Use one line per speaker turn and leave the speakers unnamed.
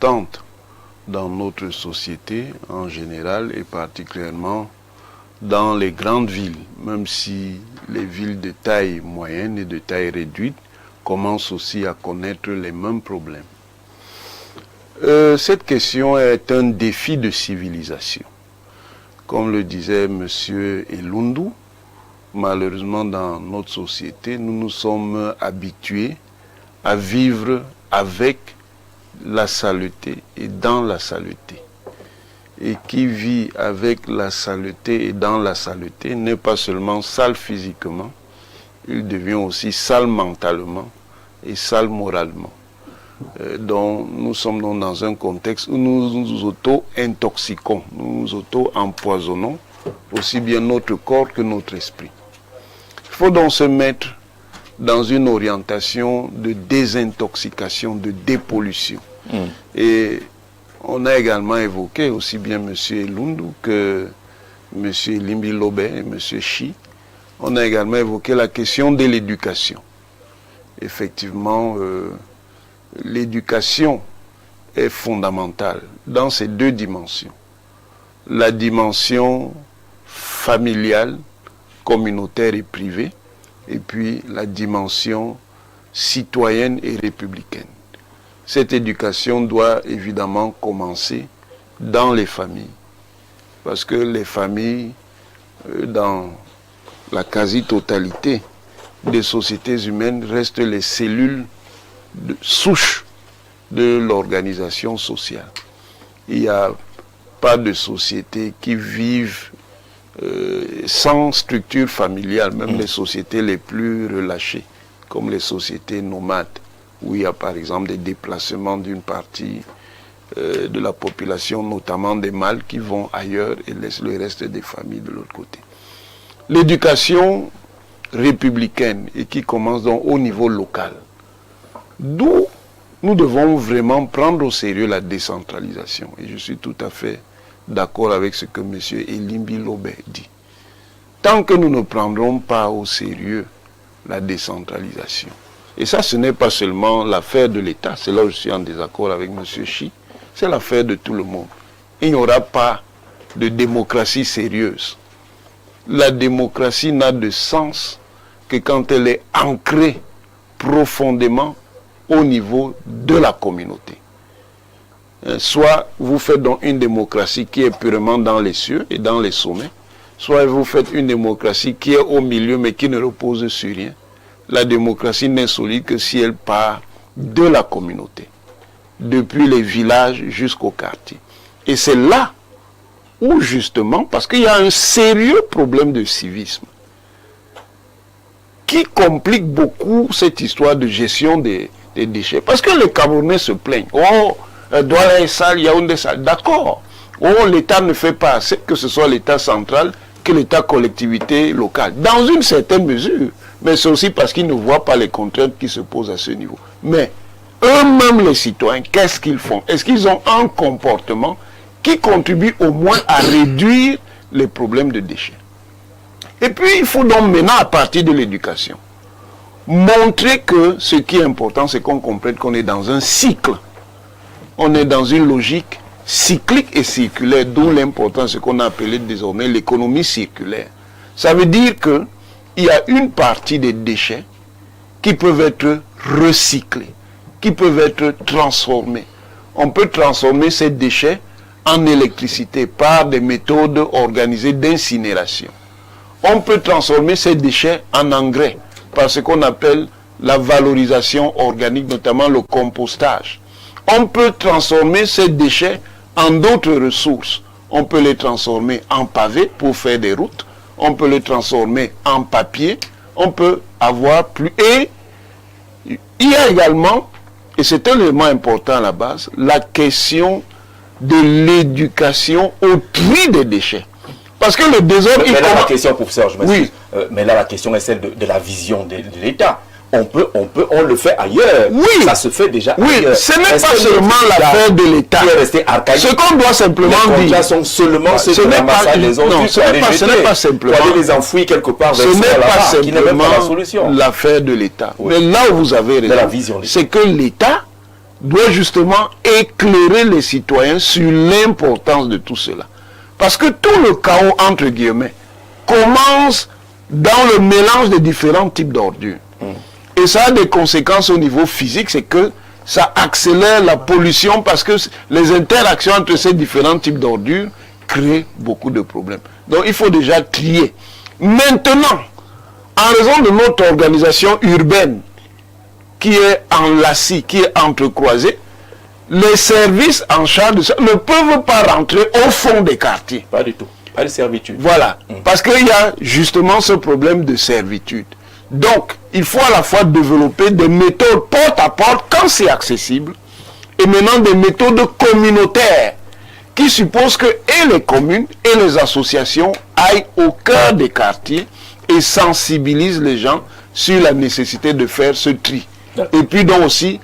importante dans notre société en général et particulièrement dans les grandes villes, même si les villes de taille moyenne et de taille réduite commencent aussi à connaître les mêmes problèmes. Cette question est un défi de civilisation. Comme le disait M. Elundu, malheureusement dans notre société, nous nous sommes habitués à vivre avec la saleté et dans la saleté. Et qui vit avec la saleté et dans la saleté n'est pas seulement sale physiquement, il devient aussi sale mentalement et sale moralement. Donc nous sommes donc dans un contexte où nous nous auto-intoxiquons, nous nous auto-empoisonnons aussi bien notre corps que notre esprit. Il faut donc se mettre dans une orientation de désintoxication, de dépollution. Et on a également évoqué aussi bien M. Elundu que M. Limbi Lobé et M. Chi. On a également évoqué la question de l'éducation. Effectivement, l'éducation est fondamentale dans ces deux dimensions. La dimension familiale, communautaire et privée, et puis la dimension citoyenne et républicaine. Cette éducation doit évidemment commencer dans les familles, parce que les familles, dans la quasi-totalité des sociétés humaines, restent les cellules de souche de l'organisation sociale. Il n'y a pas de société qui vive sans structure familiale, même les sociétés les plus relâchées, comme les sociétés nomades, où il y a par exemple des déplacements d'une partie de la population, notamment des mâles qui vont ailleurs et laissent le reste des familles de l'autre côté. L'éducation républicaine et qui commence donc au niveau local, d'où nous devons vraiment prendre au sérieux la décentralisation. Et je suis tout à fait d'accord avec ce que M. Elimbi Lobé dit. Tant que nous ne prendrons pas au sérieux la décentralisation, et ça ce n'est pas seulement l'affaire de l'État, c'est là où je suis en désaccord avec M. Chi, c'est l'affaire de tout le monde. Il n'y aura pas de démocratie sérieuse. La démocratie n'a de sens que quand elle est ancrée profondément au niveau de la communauté. Soit vous faites donc une démocratie qui est purement dans les cieux et dans les sommets, soit vous faites une démocratie qui est au milieu mais qui ne repose sur rien. La démocratie n'est solide que si elle part de la communauté, depuis les villages jusqu'au quartier. Et c'est là où justement, parce qu'il y a un sérieux problème de civisme qui complique beaucoup cette histoire de gestion des déchets. Parce que les Camerounais se plaignent. Oh, Douala est sale, Yaoundé est sale. D'accord. Oh, l'État ne fait pas assez, que ce soit l'État central, que l'État collectivité locale. Dans une certaine mesure. Mais c'est aussi parce qu'ils ne voient pas les contraintes qui se posent à ce niveau. Mais eux-mêmes, les citoyens, qu'est-ce qu'ils font? Est-ce qu'ils ont un comportement qui contribue au moins à réduire les problèmes de déchets? Et puis, il faut donc maintenant, à partir de l'éducation, montrer que ce qui est important, c'est qu'on comprenne qu'on est dans un cycle. On est dans une logique cyclique et circulaire, d'où l'importance de ce qu'on a appelé désormais l'économie circulaire. Ça veut dire que il y a une partie des déchets qui peuvent être recyclés, qui peuvent être transformés. On peut transformer ces déchets en électricité par des méthodes organisées d'incinération. On peut transformer ces déchets en engrais par ce qu'on appelle la valorisation organique, notamment le compostage. On peut transformer ces déchets en d'autres ressources. On peut les transformer en pavés pour faire des routes. On peut les transformer en papier. On peut avoir plus... Et il y a également, et c'est un élément important à la base, la question de l'éducation au tri des déchets. Parce que le désordre...
Mais là, la question, professeur, je m'excuse, mais là, la question est celle de la vision de l'État. On le fait ailleurs.
Oui.
Ça se fait déjà
ailleurs. Oui, ce n'est pas seulement l'affaire de l'État. Ce qu'on doit simplement dire...
sont seulement ceux qui ramassent les ordures. Non,
ce n'est pas simplement...
Pour aller les enfouir quelque part.
Ce n'est pas simplement l'affaire de l'État. Oui. Mais là où vous avez raison, c'est que l'État doit justement éclairer les citoyens sur l'importance de tout cela. Parce que tout le chaos, entre guillemets, commence dans le mélange de différents types d'ordures. Et ça a des conséquences au niveau physique, c'est que ça accélère la pollution parce que les interactions entre ces différents types d'ordures créent beaucoup de problèmes. Donc il faut déjà trier. Maintenant, en raison de notre organisation urbaine qui est enlacée, qui est entrecroisée, les services en charge de ça ne peuvent pas rentrer au fond des quartiers.
Pas du tout. Pas de servitude.
Voilà. Parce qu'il y a justement ce problème de servitude. Donc, il faut à la fois développer des méthodes porte à porte quand c'est accessible, et maintenant des méthodes communautaires qui supposent que et les communes et les associations aillent au cœur des quartiers et sensibilisent les gens sur la nécessité de faire ce tri. Et puis donc aussi